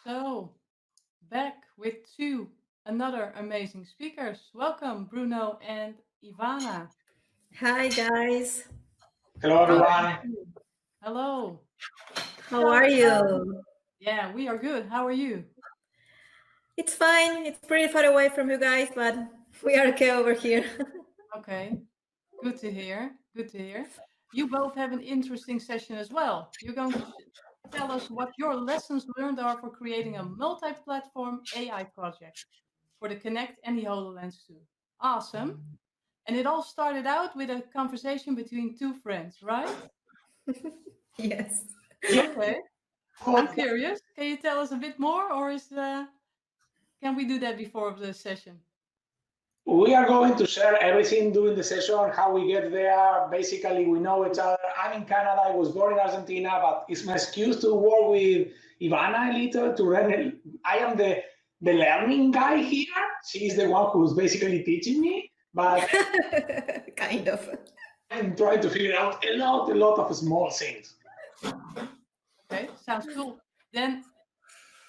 So, back with another amazing speakers. Welcome, Bruno and Ivana. Hi guys, Hello, How are everyone. you? Hello. how So, are you? yeah, we are good. How are you? It's fine. It's pretty far away from you guys, but we are okay over here. Okay, good to hear. Good to hear. You both have an interesting session as well. You're going to tell us what your lessons learned are for creating a multi-platform AI project for the Kinect and the HoloLens 2. Awesome. And it all started out with a conversation between two friends, right? Yes. Yeah, Okay. I'm good. curious. Can you tell us a bit more, or can we do that before the session? We are going to share everything during the session, how we get there. Basically, we know each other. I'm in Canada. I was born in Argentina, but it's my excuse to work with Ivana a little to learn. I am the learning guy here. She's the one who's basically teaching me, but Kind of. I'm trying to figure out a lot of small things. Okay, sounds cool. Then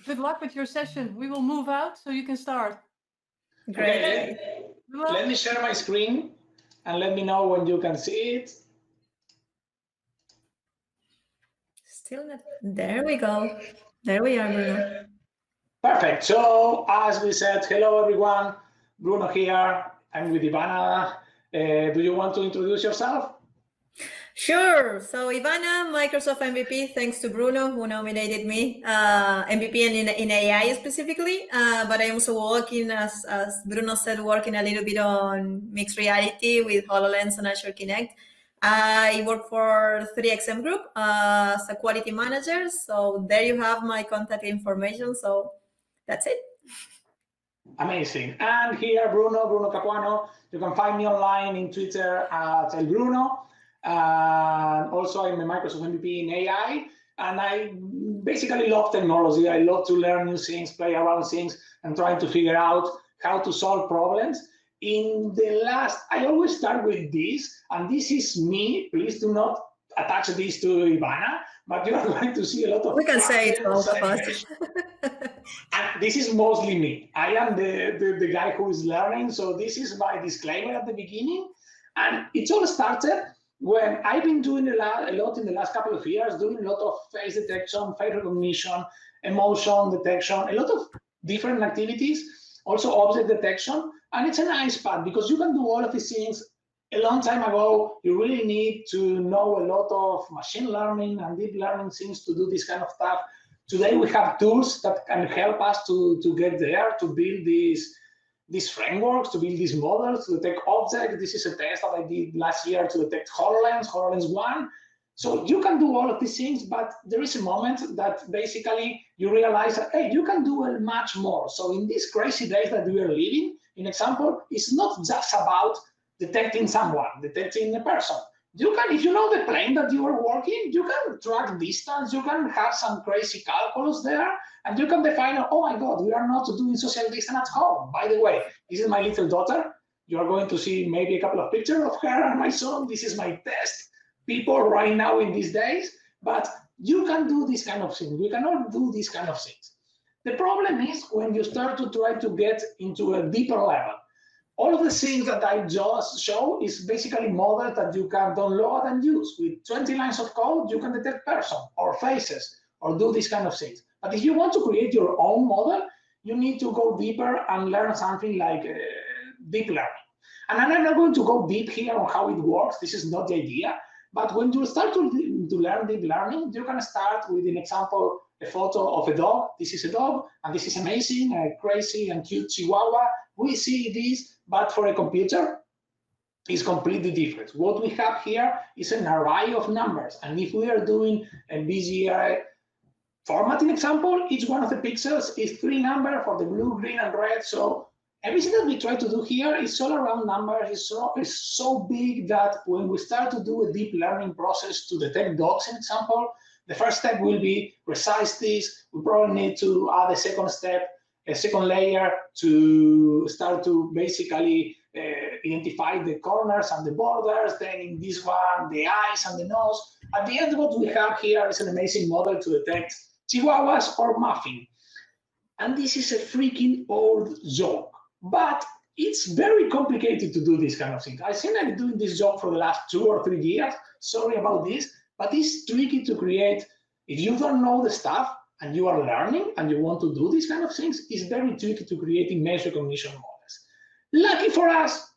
good luck with your session. We will move out so you can start. Great, Okay, great. Good luck. let me share my screen and let me know when you can see it. Still not. There we go. There we are, Bruno. Perfect. So as we said, hello everyone. Bruno here. I'm with Ivana. Do you want to introduce yourself? Sure. So Ivana, Microsoft MVP, thanks to Bruno who nominated me MVP and in AI specifically. But I'm also working, as Bruno said, working a little bit on mixed reality with HoloLens and Azure Kinect. I work for 3XM Group as a quality manager. So there you have my contact information. So that's it. Amazing. And here, Bruno Capuano. You can find me online in Twitter at El Bruno. And also, I'm a Microsoft MVP in AI. And I basically love technology. I love to learn new things, play around things, and trying to figure out how to solve problems. I always start with this, and this is me. Please do not attach this to Ivana, but you are going to see a lot of We can say it both of us. and this is mostly me. I am the guy who is learning. So this is my disclaimer at the beginning. And it all started when I've been doing a lot in the last couple of years, doing a lot of face detection, face recognition, emotion detection, a lot of different activities, also object detection. And it's a nice part because you can do all of these things. A long time ago, you really need to know a lot of machine learning and deep learning things to do this kind of stuff. Today, we have tools that can help us to get there, to build these frameworks, to build these models, to detect objects. This is a test that I did last year to detect HoloLens 1. So you can do all of these things, but there is a moment that basically you realize that, hey, you can do much more. So in these crazy days that we are living, in example, it's not just about detecting someone, detecting a person. You can, if you know the plane that you are working, you can track distance, you can have some crazy calculus there, and you can define, oh my God, we are not doing social distance at home. By the way, this is my little daughter. You are going to see maybe a couple of pictures of her and my son. This is my test people right now in these days, but you can do this kind of thing. We cannot do these kind of things. The problem is when you start to try to get into a deeper level. All of the things that I just show is basically models that you can download and use. With 20 lines of code, you can detect person or faces or do these kind of things. But if you want to create your own model, you need to go deeper and learn something like deep learning. And I'm not going to go deep here on how it works. This is not the idea. But when you start to learn deep learning, you can start with an example, a photo of a dog. This is a dog, and this is amazing, a crazy and cute Chihuahua. We see this, but for a computer, it's completely different. What we have here is an array of numbers. And if we are doing a BGI formatting example, each one of the pixels is 3 numbers for the blue, green, and red. So everything that we try to do here is all around numbers. It's so big that when we start to do a deep learning process to detect dogs, in example, the first step will be resize this. We probably need to add a second step, a second layer to start to basically identify the corners and the borders. Then in this one, the eyes and the nose. At the end, what we have here is an amazing model to detect Chihuahuas or muffin. And this is a freaking old joke, but it's very complicated to do this kind of thing. I think I've been doing this job for the last 2 or 3 years. Sorry about this, but it's tricky to create. If you don't know the stuff and you are learning and you want to do these kind of things, it's very tricky to create image recognition models. Lucky for us,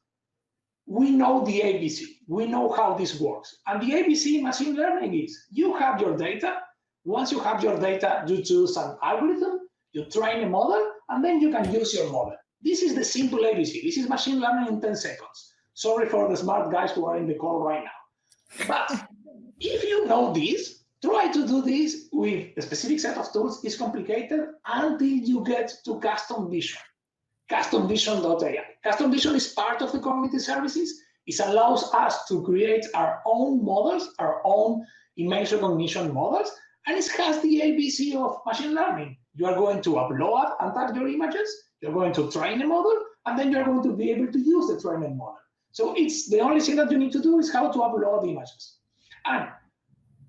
we know the ABC. We know how this works. And the ABC in machine learning is you have your data. Once you have your data, you choose an algorithm, you train a model, and then you can use your model. This is the simple ABC. This is machine learning in 10 seconds. Sorry for the smart guys who are in the call right now. But if you know this, try to do this with a specific set of tools. It's complicated until you get to custom vision. CustomVision.ai. Custom Vision is part of the community services. It allows us to create our own models, our own image recognition models, and it has the ABC of machine learning. You are going to upload and tag your images, you're going to train a model, and then you're going to be able to use the trained model. So it's the only thing that you need to do is how to upload the images. And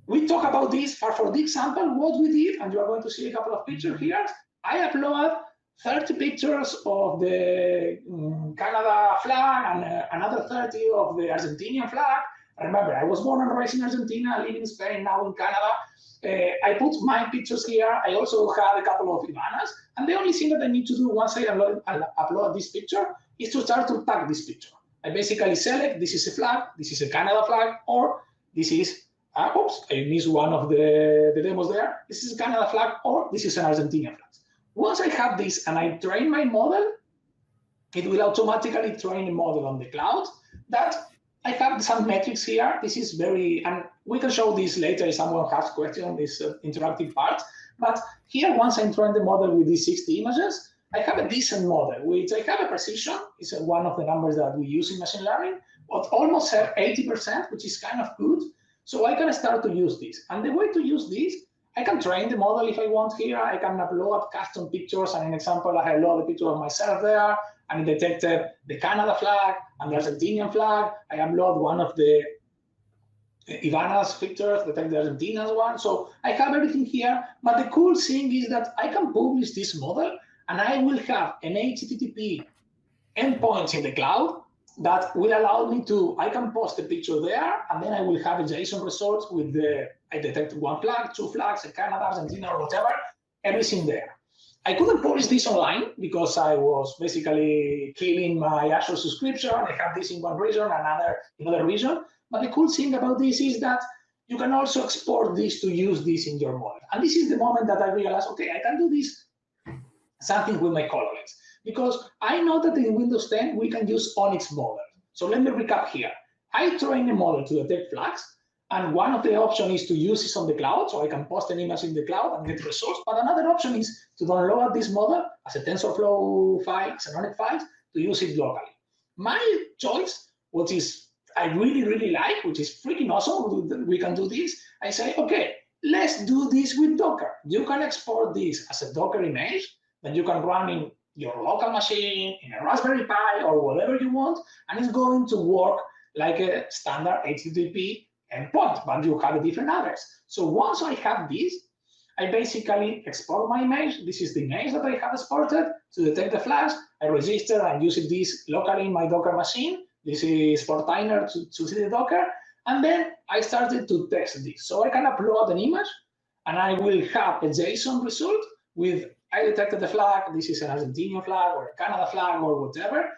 we talk about this for the example, what we did, and you are going to see a couple of pictures here. I upload 30 pictures of the Canada flag and another 30 of the Argentinian flag. Remember, I was born and raised in Argentina, I live in Spain, now in Canada. I put my pictures here. I also have a couple of Ivanas. And the only thing that I need to do once I upload this picture is to start to tag this picture. I basically select, this is a flag, this is a Canada flag, or this is, oops, I missed one of the demos there. This is a Canada flag, or this is an Argentinian flag. Once I have this and I train my model, it will automatically train a model on the cloud that I have some metrics here. This is very, and we can show this later if someone has questions on this interactive part. But here, once I train the model with these 60 images, I have a decent model, which I have a precision. It's one of the numbers that we use in machine learning, but almost 80%, which is kind of good. So I can start to use this. And the way to use this, I can train the model if I want here. I can upload custom pictures. And in example, I upload a picture of myself there, and it detected the Canada flag and the Argentinian flag. I upload one of the Ivana's pictures, detect the Argentina's one. So I have everything here. But the cool thing is that I can publish this model, and I will have an HTTP endpoint in the cloud that will allow me to, I can post a picture there, and then I will have a JSON result with the, I detect one flag, 2 flags, a Canada, Argentina, or whatever, everything there. I couldn't publish this online because I was basically killing my Azure subscription. I have this in one region, another in another region. But the cool thing about this is that you can also export this to use this in your model. And this is the moment that I realized, okay, I can do this something with my HoloLens. Because I know that in Windows 10, we can use Onyx model. So let me recap here. I train a model to detect flags, and one of the options is to use this on the cloud, so I can post an image in the cloud and get results. But another option is to download this model as a TensorFlow file, as an Onyx file, to use it locally. My choice, what is I really, really like, which is freaking awesome, we can do this, I say, okay, let's do this with Docker. You can export this as a Docker image that you can run in your local machine, in a Raspberry Pi, or whatever you want, and it's going to work like a standard HTTP endpoint, but you have a different address. So once I have this, I basically export my image. This is the image that I have exported to detect the flash. I register and use this locally in my Docker machine. This is Fortainer to see the Docker. And then I started to test this. So I can upload an image, and I will have a JSON result with I detected the flag, this is an Argentinian flag or a Canada flag or whatever,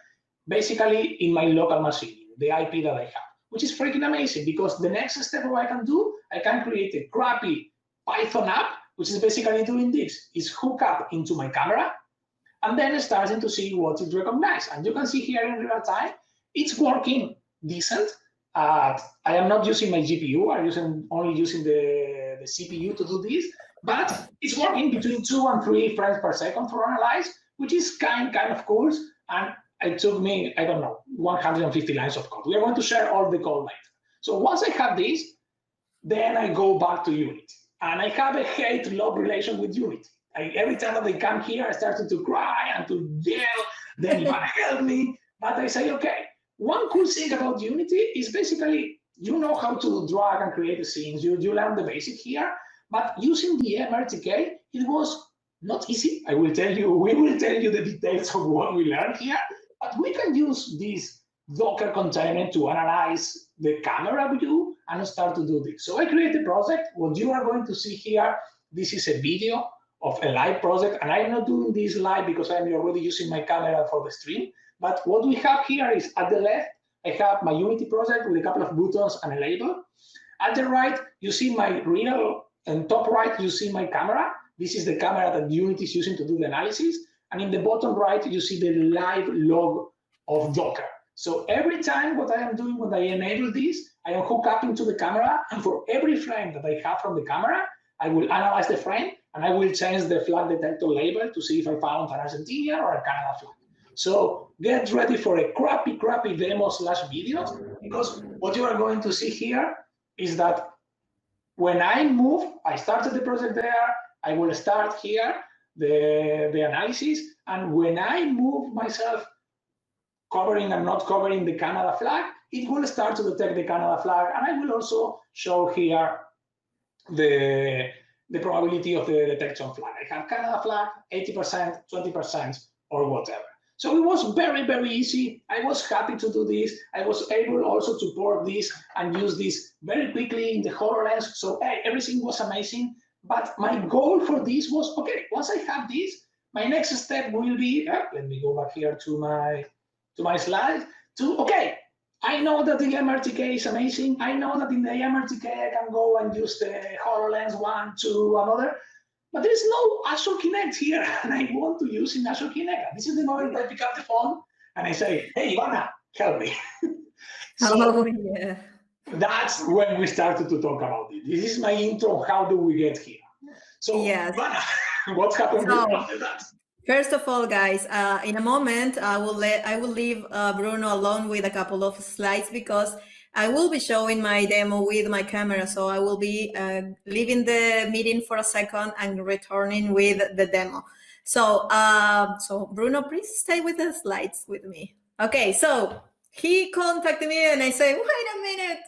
basically in my local machine, the IP that I have, which is freaking amazing because the next step what I can do, I can create a crappy Python app, which is basically doing this, is hook up into my camera and then starting to see what it recognizes. And you can see here in real time, it's working decent. I am not using my GPU, I'm only using the CPU to do this. But it's working between 2 and 3 frames per second for analyze, which is kind of cool. And it took me, I don't know, 150 lines of code. We are going to share all the code later. So once I have this, then I go back to Unity. And I have a hate-love relation with Unity. Every time that they come here, I started to cry and to yell, then Ivana help me. But I say, okay, one cool thing about Unity is basically, you know how to drag and create the scenes. You learn the basic here. But using the MRTK, it was not easy. We will tell you the details of what we learned here, but we can use this Docker container to analyze the camera view and start to do this. So I created a project. What you are going to see here, this is a video of a live project, and I'm not doing this live because I'm already using my camera for the stream. But what we have here is at the left, I have my Unity project with a couple of buttons and a label. At the right, you see my real, and top right, you see my camera. This is the camera that Unity is using to do the analysis. And in the bottom right, you see the live log of Docker. So every time what I am doing when I enable this, I am hooked up into the camera, and for every frame that I have from the camera, I will analyze the frame, and I will change the flag detector label to see if I found an Argentina or a Canada flag. So get ready for a crappy demo/videos, because what you are going to see here is that when I move, I started the project there, I will start here the analysis, and when I move myself covering and not covering the Canada flag, it will start to detect the Canada flag, and I will also show here the probability of the detection flag. I have Canada flag, 80%, 20%, or whatever. So it was very, very easy. I was happy to do this. I was able also to port this and use this very quickly in the HoloLens. So hey, everything was amazing. But my goal for this was, okay, once I have this, my next step will be, let me go back here to my slide, okay, I know that the MRTK is amazing. I know that in the MRTK I can go and use the HoloLens one to another, but there is no Azure Kinect here, and I want to use in Azure Kinect. This is the moment I pick up the phone and I say, hey, Ivana, help me. So yeah. that's when we started to talk about it. This is my intro. How do we get here? So, yes. Ivana, what happened after that? First of all, guys, in a moment, I will leave Bruno alone with a couple of slides, because I will be showing my demo with my camera. So I will be leaving the meeting for a second and returning with the demo. So, so Bruno, please stay with the slides with me. Okay, so he contacted me and I say, wait a minute.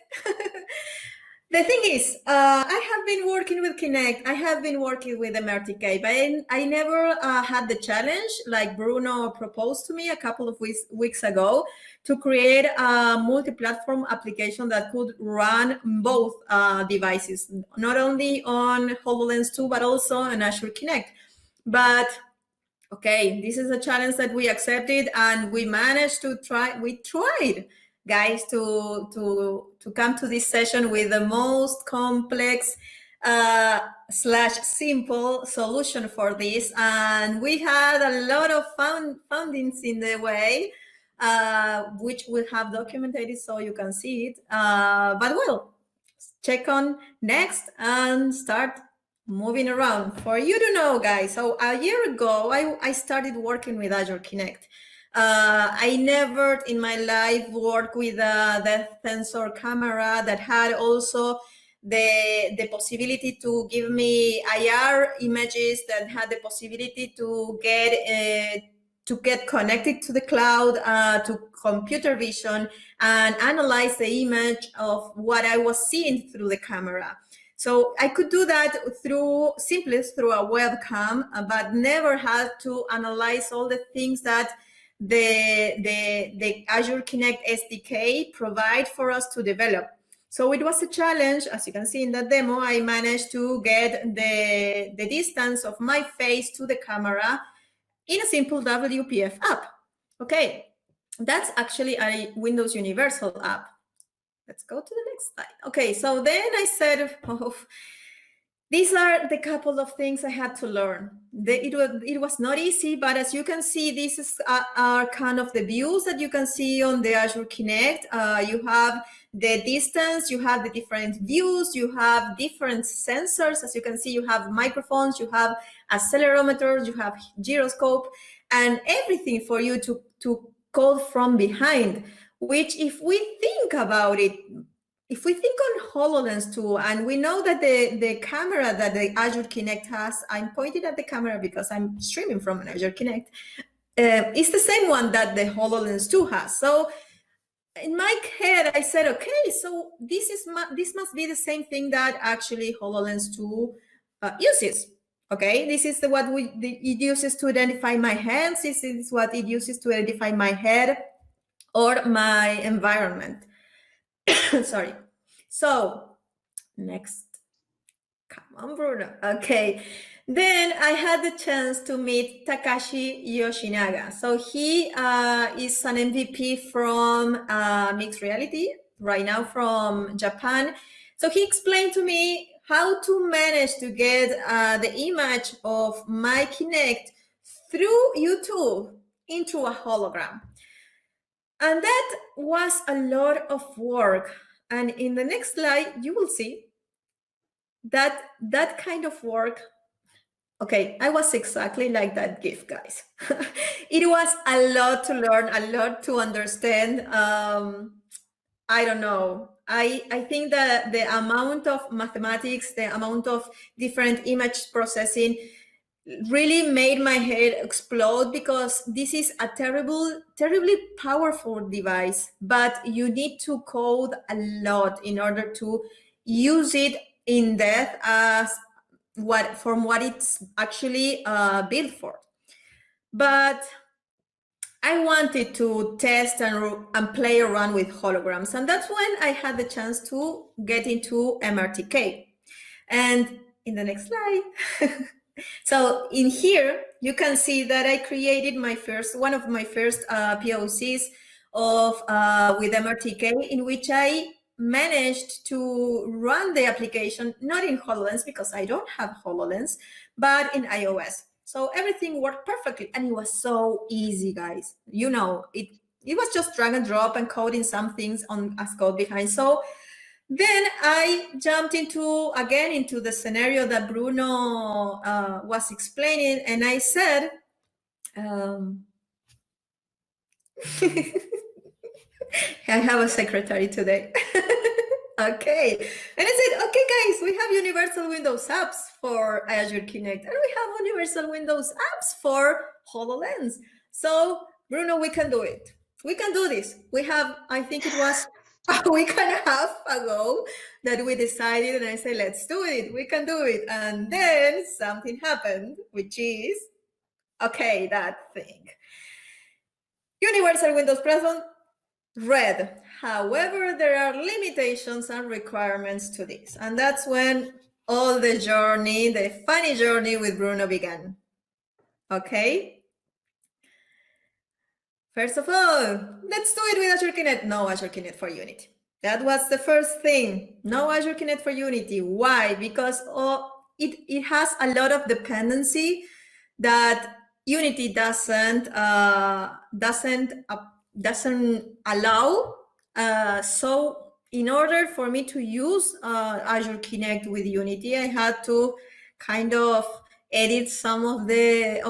The thing is, I have been working with Kinect. I have been working with MRTK, but I never had the challenge like Bruno proposed to me a couple of weeks ago to create a multi-platform application that could run both devices, not only on HoloLens 2, but also on Azure Kinect. But okay, this is a challenge that we accepted, and we managed to try. We tried, guys, to come to this session with the most complex slash simple solution for this, and we had a lot of fundings in the way, which we have documented so you can see it. But we'll check on next and start moving around for you to know, guys. So a year ago, I started working with Azure Kinect. I never in my life worked with the sensor camera that had also the possibility to give me IR images, that had the possibility to get connected to the cloud, to computer vision, and analyze the image of what I was seeing through the camera. So I could do that simply through a webcam, but never had to analyze all the things that the Azure Kinect SDK provide for us to develop. So it was a challenge. As you can see in the demo, I managed to get the distance of my face to the camera in a simple WPF app. Okay, that's actually a Windows Universal app. Let's go to the next slide. Okay, so then I said, oh, these are the couple of things I had to learn. It was not easy, but as you can see, these are kind of the views that you can see on the Azure Kinect. You have the distance, you have the different views, you have different sensors. As you can see, you have microphones, you have accelerometers, you have gyroscope, and everything for you to code from behind, which if we think about it, if we think on HoloLens 2, and we know that the camera that the Azure Kinect has, I'm pointing at the camera because I'm streaming from an Azure Kinect, is the same one that the HoloLens 2 has. So in my head, I said, okay, so this must be the same thing that actually HoloLens 2 uses. Okay, this is it uses to identify my hands. This is what it uses to identify my head or my environment. Sorry. So next, come on, Bruno. Okay. Then I had the chance to meet Takashi Yoshinaga. So he is an MVP from mixed reality right now from Japan. So he explained to me how to manage to get the image of my Kinect through YouTube into a hologram. And that was a lot of work. And in the next slide, you will see that that kind of work. Okay, I was exactly like that GIF, guys. It was a lot to learn, a lot to understand. I don't know. I think that the amount of mathematics, the amount of different image processing really made my head explode, because this is a terribly powerful device, but you need to code a lot in order to use it in depth as what it's actually built for. But I wanted to test and play around with holograms, and that's when I had the chance to get into MRTK. And in the next slide, so in here you can see that I created one of my first POCs of with MRTK, in which I managed to run the application not in HoloLens, because I don't have HoloLens, but in iOS. So everything worked perfectly, and it was so easy, guys. You know, it was just drag and drop and coding some things as code behind. So then I jumped into the scenario that Bruno was explaining, and I said, I have a secretary today. Okay. And I said, okay, guys, we have Universal Windows apps for Azure Kinect, and we have Universal Windows apps for HoloLens. So, Bruno, we can do it. We can do this. We have, I think it was a week and a half ago that we decided, and I said, let's do it. We can do it. And then something happened, which is, okay, that thing. Universal Windows Platform, red. However, there are limitations and requirements to this. And that's when all the journey, the funny journey with Bruno began. Okay. First of all, let's do it with Azure Kinect. No Azure Kinect for Unity. That was the first thing. No Azure Kinect for Unity. Why? Because it has a lot of dependency that Unity doesn't allow. So in order for me to use Azure Kinect with Unity, I had to kind of edit some of the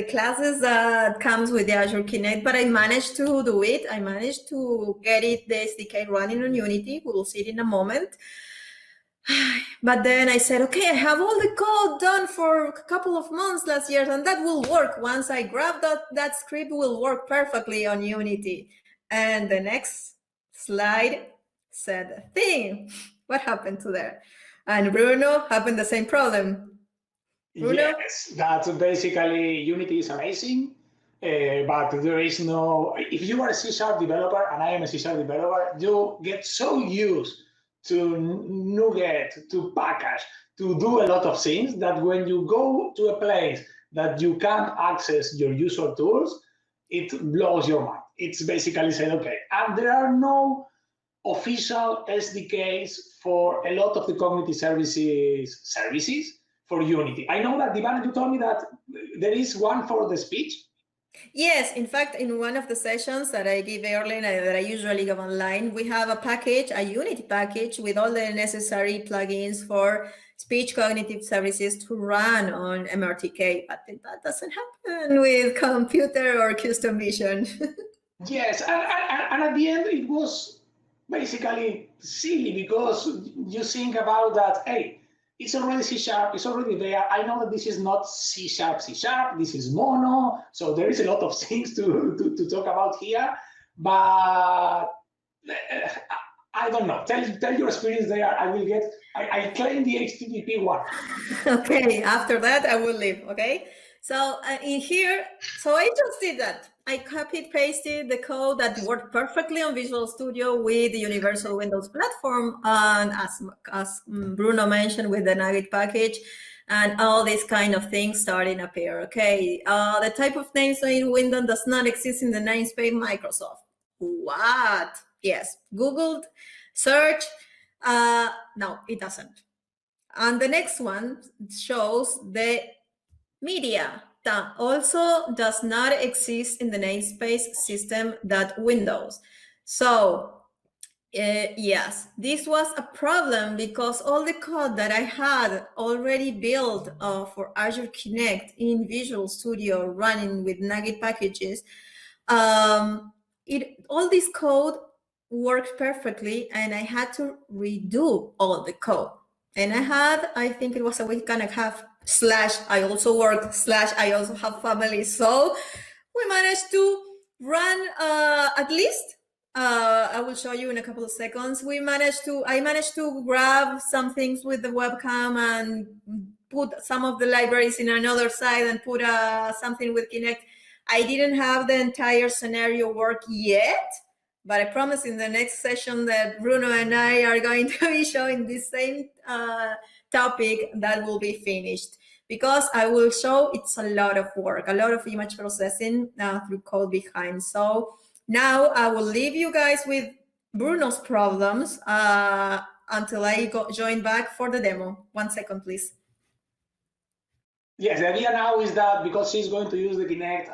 classes that comes with the Azure Kinect, but I managed to do it. I managed to get the SDK running on Unity. We'll see it in a moment. But then I said, okay, I have all the code done for a couple of months last year, and that will work. Once I grab that script will work perfectly on Unity. And the next slide said the thing. What happened to there? And Bruno happened the same problem. Bruno? Yes, that's basically Unity is amazing, but there is no, if you are a C# developer, and I am a C# developer, you get so used to NuGet, to package, to do a lot of things, that when you go to a place that you can't access your user tools, it blows your mind. It's basically said, okay, and there are no official SDKs for a lot of the community services for Unity. I know that, Ivana, you told me that there is one for the speech. Yes, in fact, in one of the sessions that I give early, that I usually give online, we have a package, a Unity package with all the necessary plugins for speech cognitive services to run on MRTK, but that doesn't happen with computer or custom vision. Yes, and at the end, it was basically silly, because you think about that, hey, it's already C#, it's already there. I know that this is not C#, this is mono, so there is a lot of things to talk about here, but I I don't know. Tell your experience there. I claim the HTTP one. Okay, after that I will leave. Okay, so in here, so I just did that. I copied pasted the code that worked perfectly on Visual Studio with the Universal Windows Platform, and as Bruno mentioned, with the Nugget package, and all these kind of things starting up here. Okay, the type of namespace in Windows does not exist in the namespace Microsoft. What? Yes, Googled, search. No, it doesn't. And the next one shows the media that also does not exist in the namespace system.windows. So yes, this was a problem because all the code that I had already built for Azure Kinect in Visual Studio running with Nugget packages, all this code worked perfectly, and I had to redo all the code. And I think it was a week and a half / I also work / I also have family. So we managed to run at least, I will show you in a couple of seconds. I managed to grab some things with the webcam and put some of the libraries in another side and put something with Kinect. I didn't have the entire scenario work yet, but I promise in the next session that Bruno and I are going to be showing this same topic that will be finished, because I will show it's a lot of work, a lot of image processing through code behind. So now I will leave you guys with Bruno's problems until I join back for the demo. 1 second, please. Yes, the idea now is that because she's going to use the Kinect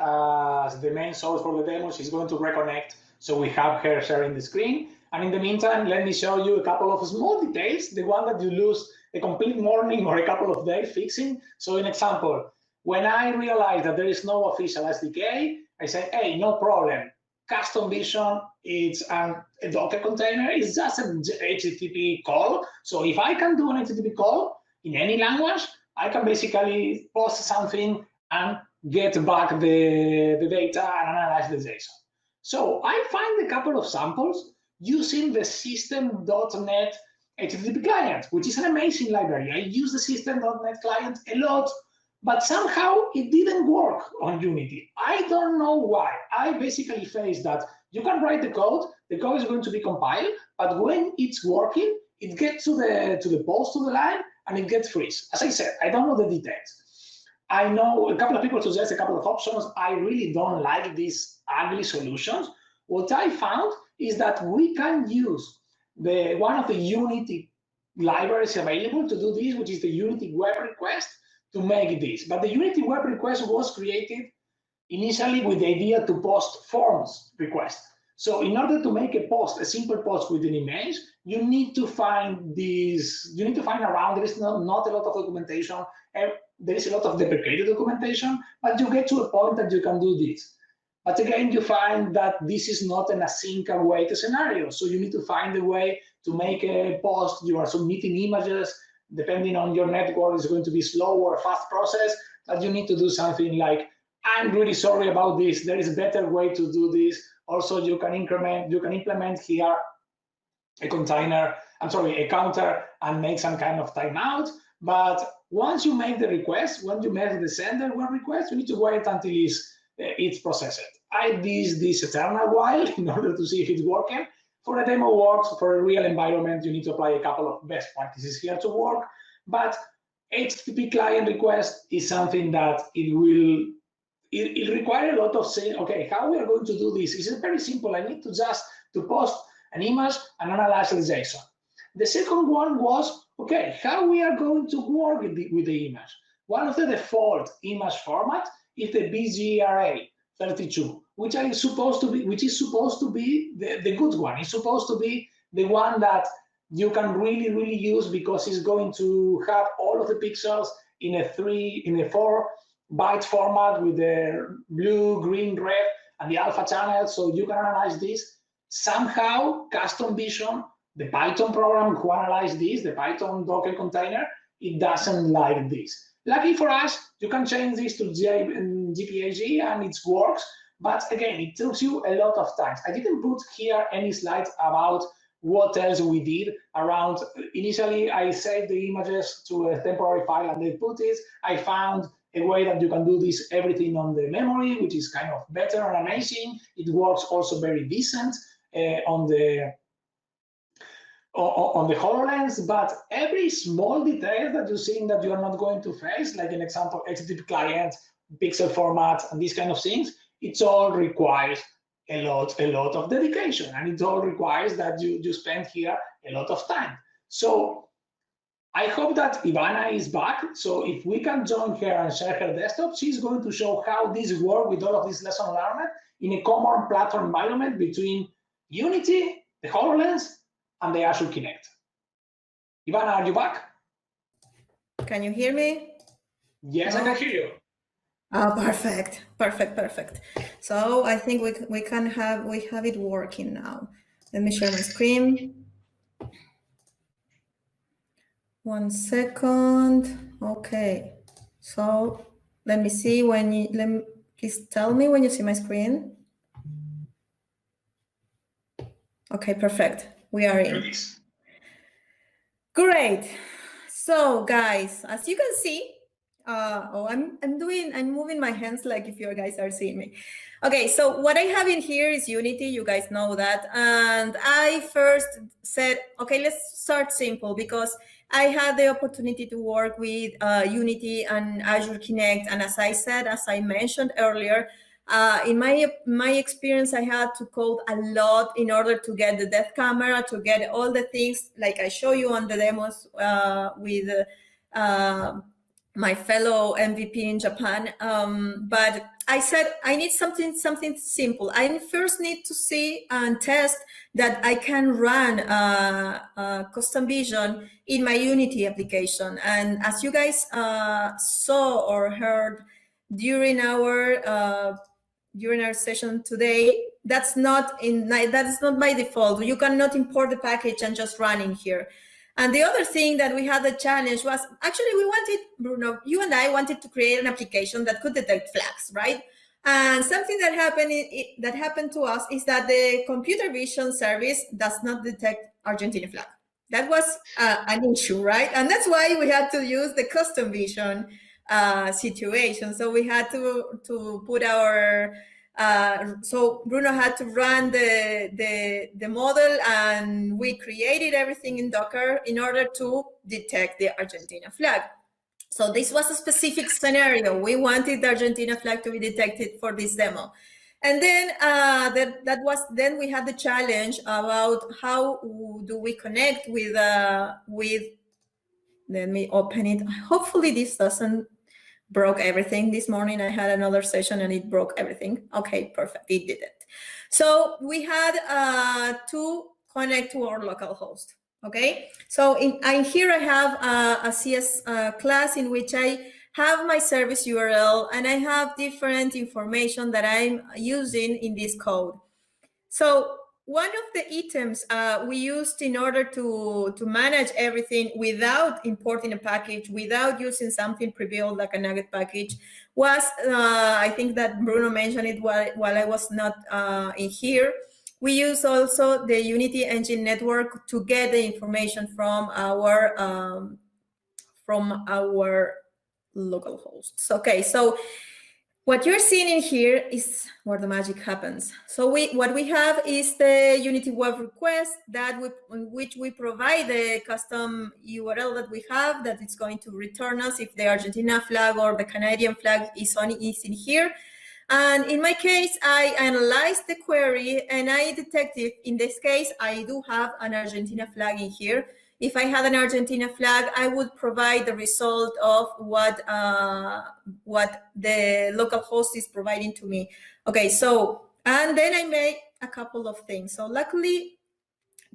as the main source for the demo, she's going to reconnect. So we have her sharing the screen. And in the meantime, let me show you a couple of small details, the one that you lose a complete morning or a couple of days fixing. So an example, when I realized that there is no official SDK, I said, hey, no problem. Custom Vision, it's a Docker container. It's just an HTTP call. So if I can do an HTTP call in any language, I can basically post something and get back the data and analyze the JSON. So I find a couple of samples using the system.net HTTP client, which is an amazing library. I use the system.net client a lot, but somehow it didn't work on Unity. I don't know why. I basically faced that you can write the code is going to be compiled, but when it's working, it gets to the post to the line and it gets freeze. As I said, I don't know the details. I know a couple of people suggest a couple of options. I really don't like these ugly solutions. What I found is that we can use one of the Unity libraries available to do this, which is the Unity web request, to make this. But the Unity web request was created initially with the idea to post forms request. So in order to make a post, a simple post with an image, you need to find around. There is not a lot of documentation. There is a lot of deprecated documentation, but you get to a point that you can do this. But again, you find that this is not an async await scenario. So you need to find a way to make a post. You are submitting images. Depending on your network, it's going to be slow or fast process, but you need to do something like, I'm really sorry about this. There is a better way to do this. Also, you can implement here a counter and make some kind of timeout. But once you make the request, when you make the sender one request, you need to wait until it's processed. I did this eternal while in order to see if it's working. For a demo works, for a real environment, you need to apply a couple of best practices here to work. But HTTP client request is something that it requires a lot of saying, okay, how we are going to do this? It's very simple. I need to just post an image and analyze the JSON. The second one was, okay, how we are going to work with the image. One of the default image format is the BGRA32, which is supposed to be the good one. It's supposed to be the one that you can really, really use because it's going to have all of the pixels in a 4-byte format with the blue, green, red, and the alpha channel, so you can analyze this. Somehow, Custom Vision, the Python program who analyzes this, the Python Docker container, it doesn't like this. Lucky for us, you can change this to GPAG and it works, but again, it takes you a lot of time. I didn't put here any slides about what else we did around. Initially, I saved the images to a temporary file and they put it. I found a way that you can do this everything on the memory, which is kind of better and amazing. It works also very decent on the HoloLens, but every small detail that you're seeing that you are not going to face, like an example, HTTP client, pixel format, and these kind of things, it all requires a lot of dedication, and it all requires that you spend here a lot of time. So I hope that Ivana is back. So if we can join her and share her desktop, she's going to show how this works with all of this lesson learned in a common platform environment between Unity, the HoloLens, and the Azure Kinect. Ivana, are you back? Can you hear me? Yes, I can hear you. Oh, perfect. So I think we have it working now. Let me share my screen. 1 second. Okay. So let me see please tell me when you see my screen. Okay, perfect. We are in. Great. So guys, as you can see, I'm moving my hands like if you guys are seeing me. Okay, so what I have in here is Unity, you guys know that. And I first said, okay, let's start simple, because I had the opportunity to work with Unity and Azure Kinect. And as I mentioned earlier, in my experience, I had to code a lot in order to get the depth camera, to get all the things like I show you on the demos with my fellow MVP in Japan. But I said I need something simple. I first need to see and test that I can run custom vision in my Unity application. And as you guys saw or heard during our session today, that's not by default. You cannot import the package and just run in here. And the other thing that we had the challenge was, actually we wanted, Bruno, you and I wanted to create an application that could detect flags, right? And something that happened to us is that the computer vision service does not detect Argentina flag. That was an issue, right? And that's why we had to use the custom vision situation. So we had to put our so Bruno had to run the model, and we created everything in Docker in order to detect the Argentina flag. So this was a specific scenario. We wanted the Argentina flag to be detected for this demo. And then then we had the challenge about how do we connect with let me open it. Hopefully this doesn't broke everything. This morning I had another session and it broke everything. Okay, perfect, it didn't. So we had to connect to our local host. Okay, so here I have a CS class in which I have my service URL and I have different information that I'm using in this code. So one of the items we used in order to manage everything without importing a package, without using something pre-built like a Nugget package, was, I think that Bruno mentioned it while I was not in here, we use also the Unity Engine Network to get the information from our local hosts. Okay, so what you're seeing in here is where the magic happens. So what we have is the Unity web request in which we provide the custom URL that we have that it's going to return us if the Argentina flag or the Canadian flag is in here. And in my case, I analyzed the query and I detected, in this case, I do have an Argentina flag in here. If I had an Argentina flag, I would provide the result of what the local host is providing to me. Okay, so, and then I made a couple of things. So luckily,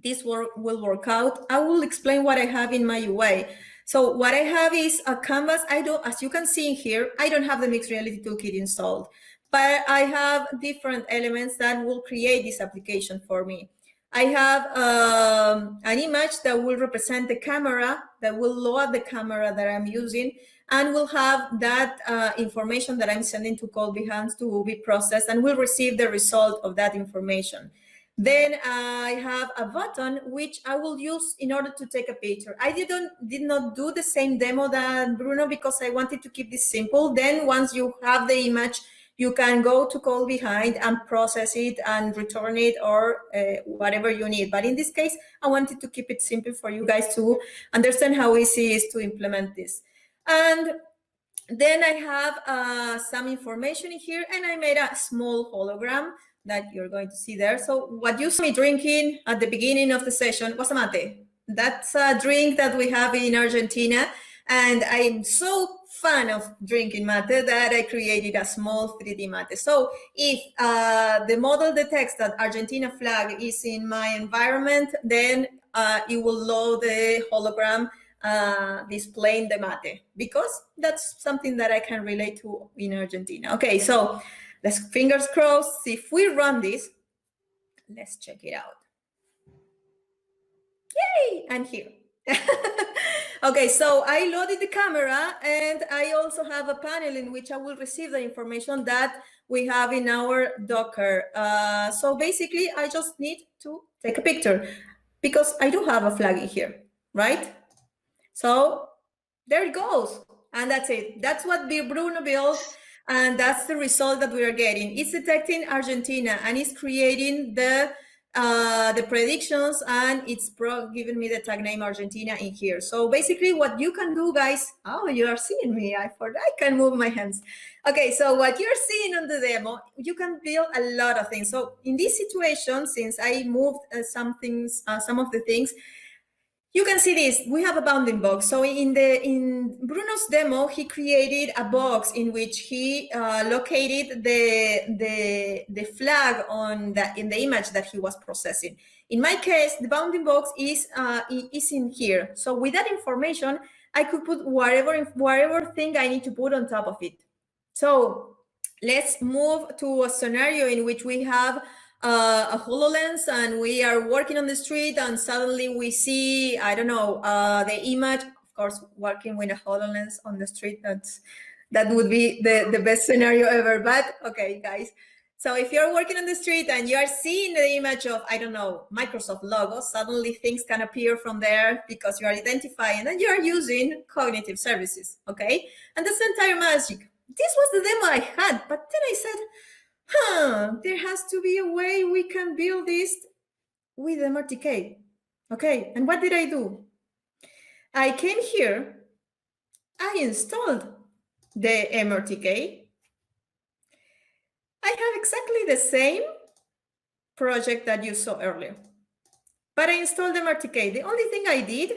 this will work out. I will explain what I have in my UI. So what I have is a canvas. As you can see in here, I don't have the Mixed Reality Toolkit installed, but I have different elements that will create this application for me. I have an image that will represent the camera, that will load the camera that I'm using, and will have that information that I'm sending to Code Behance to be processed, and will receive the result of that information. Then I have a button which I will use in order to take a picture. I did not do the same demo than Bruno because I wanted to keep this simple. Then once you have the image, you can go to call behind and process it and return it or whatever you need. But in this case, I wanted to keep it simple for you guys to understand how easy it is to implement this. And then I have some information here, and I made a small hologram that you're going to see there. So what you saw me drinking at the beginning of the session was a mate. That's a drink that we have in Argentina. And I'm so fan of drinking mate that I created a small 3D mate. So if the model detects that Argentina flag is in my environment, then it will load the hologram displaying the mate, because that's something that I can relate to in Argentina. Okay, so let's fingers crossed. If we run this, let's check it out. Yay, I'm here. Okay, so I loaded the camera, and I also have a panel in which I will receive the information that we have in our Docker. So basically, I just need to take a picture because I do have a flag in here, right? So there it goes. And that's it. That's what Bruno built. And that's the result that we are getting. It's detecting Argentina, and it's creating the predictions, and it's giving me the tag name Argentina in here. So basically what you can do, guys, oh, you are seeing me. I can move my hands. Okay, so what you're seeing on the demo, you can build a lot of things. So in this situation, since I moved some of the things, you can see this. We have a bounding box. So in Bruno's demo, he created a box in which he located the flag in the image that he was processing. In my case, the bounding box is in here. So with that information, I could put whatever thing I need to put on top of it. So let's move to a scenario in which we have a HoloLens, and we are working on the street, and suddenly we see, I don't know, the image. Of course, working with a HoloLens on the street, that would be the best scenario ever. But okay, guys. So if you're working on the street and you are seeing the image of, I don't know, Microsoft logo, suddenly things can appear from there because you are identifying and you are using cognitive services, okay? And that's the entire magic. This was the demo I had, but then I said, there has to be a way we can build this with MRTK. Okay, and what did I do? I came here, I installed the MRTK. I have exactly the same project that you saw earlier, but I installed MRTK. The only thing I did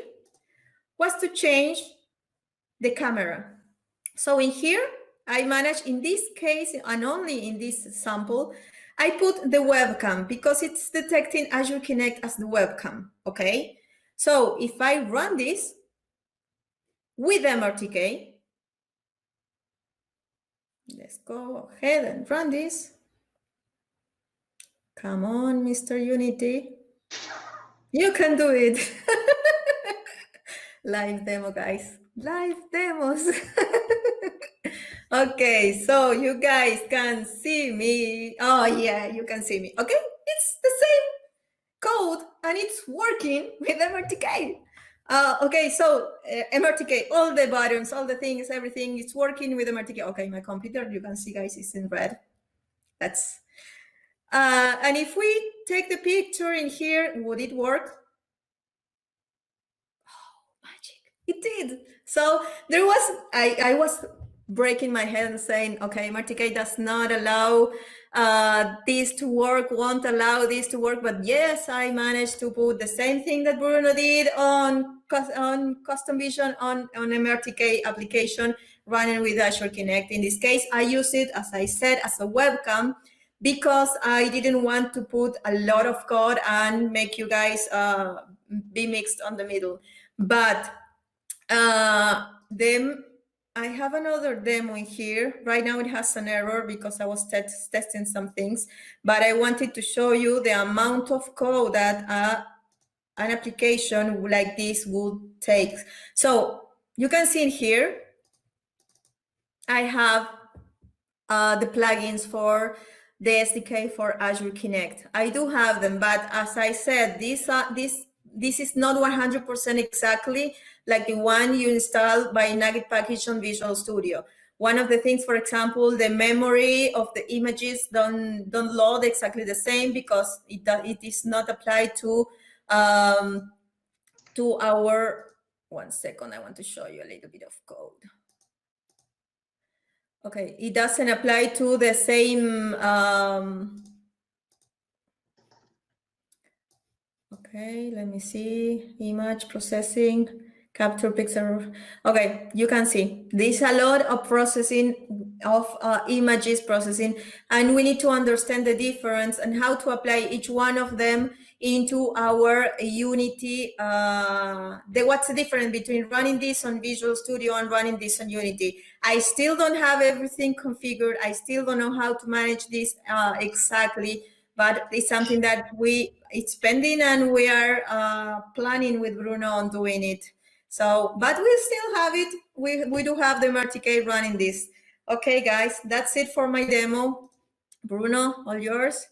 was to change the camera. So in here, I managed, in this case, and only in this sample, I put the webcam because it's detecting Azure Kinect as the webcam, okay? So if I run this with MRTK, let's go ahead and run this. Come on, Mr. Unity. You can do it. Live demo, guys. Live demos. Okay, so you guys can see me. Oh, yeah, you can see me. Okay, it's the same code and it's working with MRTK. Okay, so MRTK, all the buttons, all the things, everything is working with MRTK. Okay, my computer, you can see, guys, is in red. That's, and if we take the picture in here, would it work? Oh, magic, it did. So there was, I was breaking my head and saying, okay, MRTK does not allow this to work, won't allow this to work. But yes, I managed to put the same thing that Bruno did on custom vision on MRTK application running with Azure Kinect. In this case, I use it, as I said, as a webcam because I didn't want to put a lot of code and make you guys be mixed on the middle. But then I have another demo in here. Right now it has an error because I was testing some things, but I wanted to show you the amount of code that an application like this would take. So you can see in here, I have the plugins for the SDK for Azure Kinect. I do have them, but as I said, this is not 100% exactly like the one you install by Nugget package on Visual Studio. One of the things, for example, the memory of the images don't load exactly the same because it is not applied to our, one second, I want to show you a little bit of code. Okay, it doesn't apply to the same, okay, let me see, image processing, capture pixel. Okay, you can see there's a lot of processing of images processing, and we need to understand the difference and how to apply each one of them into our Unity. What's the difference between running this on Visual Studio and running this on Unity? I still don't have everything configured. I still don't know how to manage this exactly, but it's something that it's pending, and we are planning with Bruno on doing it. So, but we still have it. We do have the MRTK running this. Okay, guys, that's it for my demo. Bruno, all yours.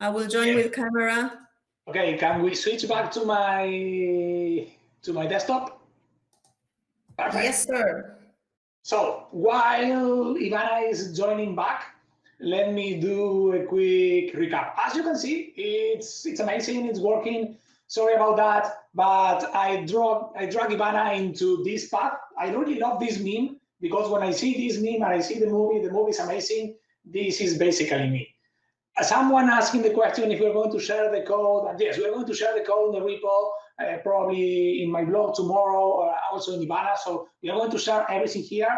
I will join with camera. Okay, can we switch back to my desktop? Perfect. Yes, sir. So while Ivana is joining back, let me do a quick recap. As you can see, it's amazing, it's working. Sorry about that, but I drag Ivana into this path. I really love this meme because when I see this meme and I see the movie is amazing. This is basically me. Someone asking the question if we're going to share the code, and yes, we're going to share the code in the repo, probably in my blog tomorrow, or also in Ivana. So we are going to share everything here.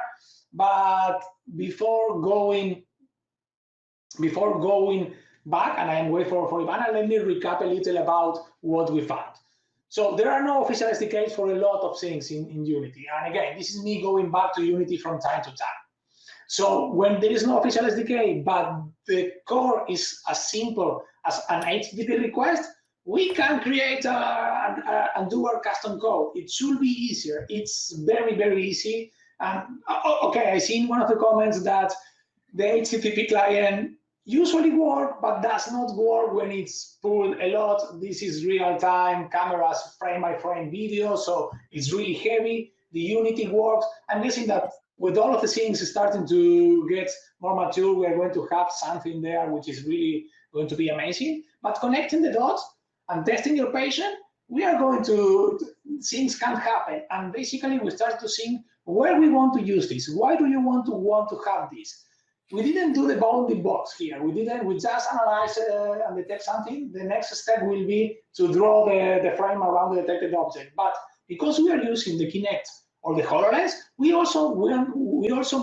But before going back, and I am waiting for Ivana, let me recap a little about what we found. So there are no official SDKs for a lot of things in Unity. And again, this is me going back to Unity from time to time. So when there is no official SDK, but the core is as simple as an HTTP request, we can create and do our custom code. It should be easier. It's very, very easy. Okay, I see in one of the comments that the HTTP client usually works, but does not work when it's pulled a lot. This is real-time cameras, frame-by-frame video, so it's really heavy. The Unity works. I'm guessing that with all of the things starting to get more mature, we are going to have something there which is really going to be amazing. But connecting the dots and testing your patient, we are going to, things can happen. And basically, we start to think where we want to use this. Why do you want to have this? We didn't do the bounding box here. We just analyze and detect something. The next step will be to draw the frame around the detected object. But because we are using the Kinect or the HoloLens, we also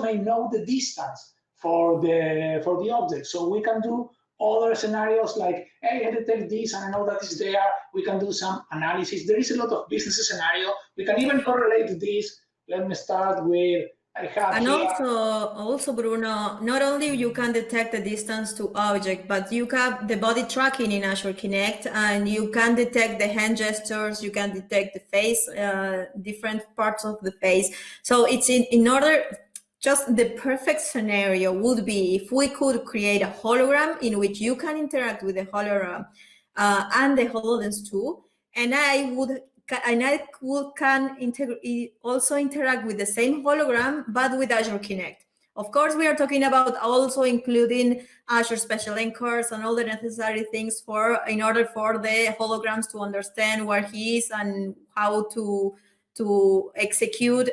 may know the distance for the object. So we can do other scenarios like, hey, I detect this and I know that it's there. We can do some analysis. There is a lot of business scenario. We can even correlate this. Let me start with, I have and here. also, Bruno, not only you can detect the distance to object, but you have the body tracking in Azure Kinect, and you can detect the hand gestures, you can detect the face, different parts of the face. So it's in order, just the perfect scenario would be if we could create a hologram in which you can interact with the hologram and the HoloLens too, and I can also interact with the same hologram, but with Azure Kinect. Of course, we are talking about also including Azure Special Anchors and all the necessary things in order for the holograms to understand where he is and how to execute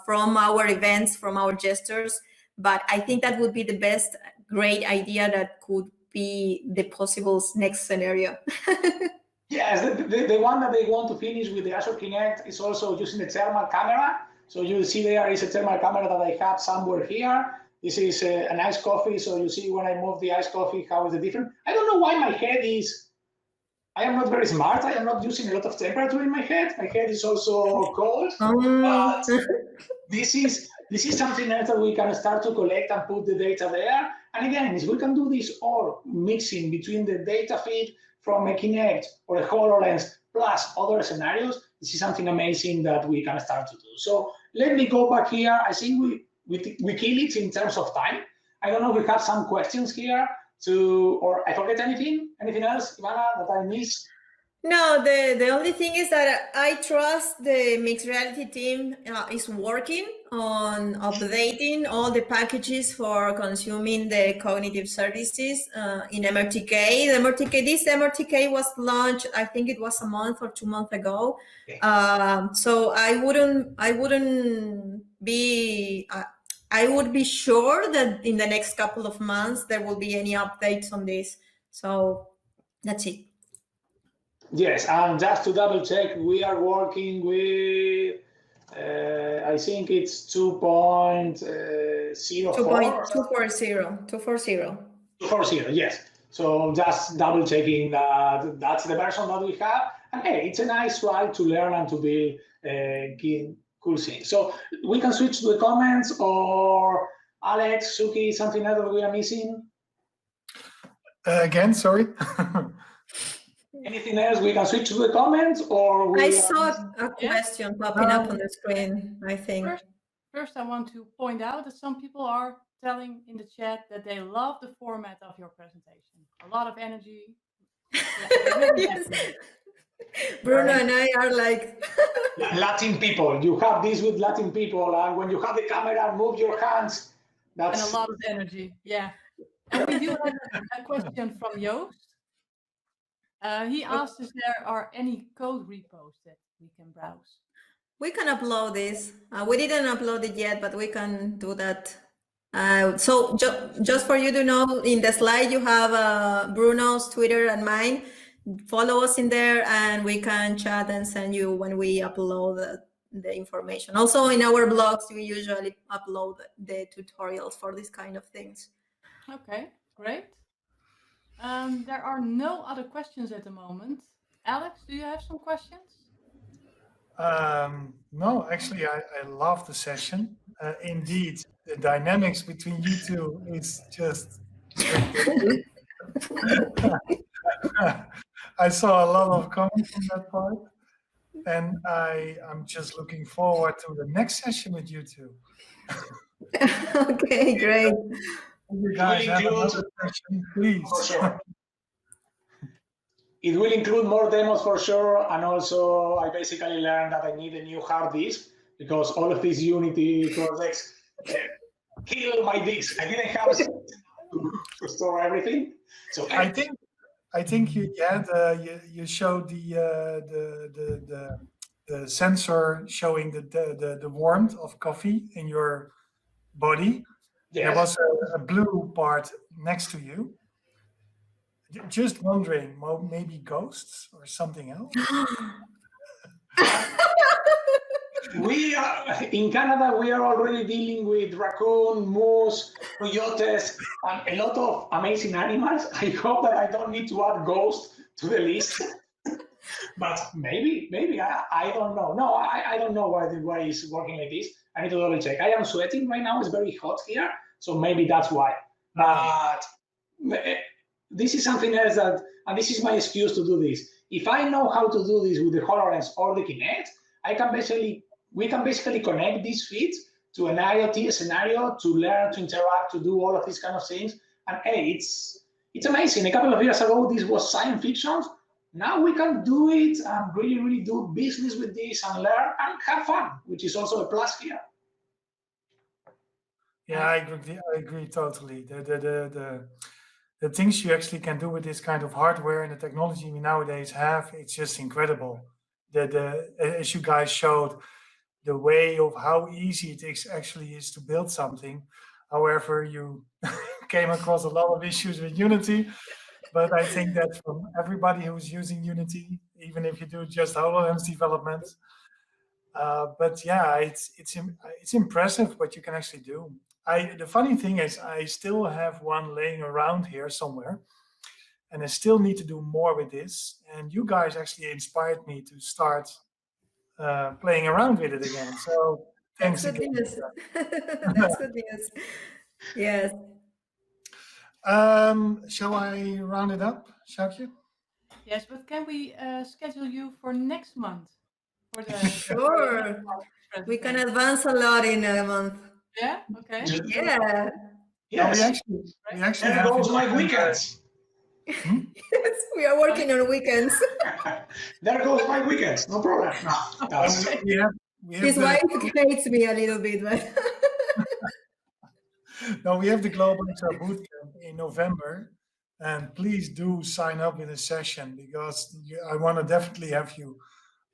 from our events, from our gestures. But I think that would be the best, great idea that could be the possible next scenario. Yes, the one that they want to finish with the Azure Kinect is also using the thermal camera. So you see there is a thermal camera that I have somewhere here. This is an iced coffee. So you see when I move the iced coffee, how is it different? I don't know why my head is, I am not very smart. I am not using a lot of temperature in my head. My head is also cold. But this is something else that we can start to collect and put the data there. And again, if we can do this all mixing between the data feed from a Kinect or a HoloLens plus other scenarios, this is something amazing that we can start to do. So let me go back here. I think we kill it in terms of time. I don't know if we have some questions here. or I forget anything? Anything else, Ivana, that I missed? No, the only thing is that I trust the mixed reality team is working on updating all the packages for consuming the cognitive services in MRTK. This MRTK was launched, I think it was a month or 2 months ago. Okay. So I wouldn't be. I would be sure that in the next couple of months there will be any updates on this. So that's it. Yes, and just to double check, we are working with, I think it's 2.04. 2.240. 240, yes. So just double checking that that's the version that we have. And hey, it's a nice way to learn and to build cool things. So we can switch to the comments, or Alex, Suki, something else that we are missing? Again, sorry. Anything else? We can switch to the comments, or I saw a question popping up on the screen, I think. First, I want to point out that some people are telling in the chat that they love the format of your presentation. A lot of energy. Yes. Bruno and I are like Latin people. You have this with Latin people, and when you have the camera, move your hands. That's and a lot of energy. Yeah. And we do have a question from Joost. He asked if there are any code repos that we can browse. we can upload this. We didn't upload it yet, but we can do that. So just for you to know, in the slide you have Bruno's Twitter and mine. Follow us in there, and we can chat and send you when we upload the information. Also, in our blogs, we usually upload the tutorials for these kind of things. Okay, great. There are no other questions at the moment. Alex, do you have some questions? No, actually, I love the session. Indeed, the dynamics between you two is just I saw a lot of comments on that part, and I'm just looking forward to the next session with you two. Okay, great. You guys have another session, please. for sure. It will include more demos for sure, and also I basically learned that I need a new hard disk because all of these Unity projects kill my disk. I didn't have to store everything. So I think you you showed the sensor showing the warmth of coffee in your body. yes. There was a blue part next to you. Just wondering, maybe ghosts or something else? We are in Canada. We are already dealing with raccoon, moose, coyotes, and a lot of amazing animals. I hope that I don't need to add ghosts to the list. But maybe I don't know. No, I don't know why it's working like this. I need to double check. I am sweating right now. It's very hot here, so maybe that's why. But this is something else that, and this is my excuse to do this. If I know how to do this with the HoloLens or the Kinect, we can basically connect these feeds to an IoT scenario to learn, to interact, to do all of these kind of things. And hey, it's amazing. A couple of years ago, this was science fiction. Now we can do it and really do business with this and learn and have fun, which is also a plus here. Yeah, I agree totally. The things you actually can do with this kind of hardware and the technology we nowadays have, it's just incredible. As you guys showed, the way of how easy it actually is to build something. However, you came across a lot of issues with Unity, but I think that from everybody who's using Unity, even if you do just HoloLens development, but yeah, it's impressive what you can actually do. The funny thing is, I still have one laying around here somewhere, and I still need to do more with this. And you guys actually inspired me to start playing around with it again. So thanks That's again. good news. That's good news. Yes. Shall I round it up, Sjoukje? Yes, but can we schedule you for next month? For the Sure. We can advance a lot in a month. Yeah. Okay. Yeah. Yes. We actually There have goes my weekends. Yes, we are working on weekends. There goes my weekends. No problem. No, that's we have His the, wife hates me a little bit, but we have the Global HR Bootcamp in November, and please do sign up in a session because I want to definitely have you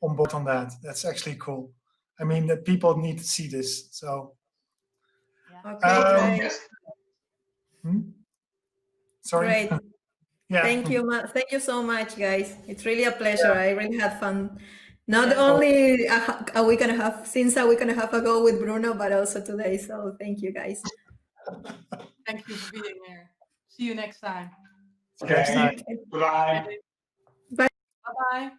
on board on that. That's actually cool. I mean, that people need to see this. So, okay, great. yes. Sorry. Great. Yeah. Thank you. Thank you so much, guys. It's really a pleasure. I really had fun. Not Yeah. only a week and a half, since a week and a half ago with Bruno, but also today. So thank you, guys. Thank you for being here. See you next time. Okay. Goodbye. Bye. Bye-bye.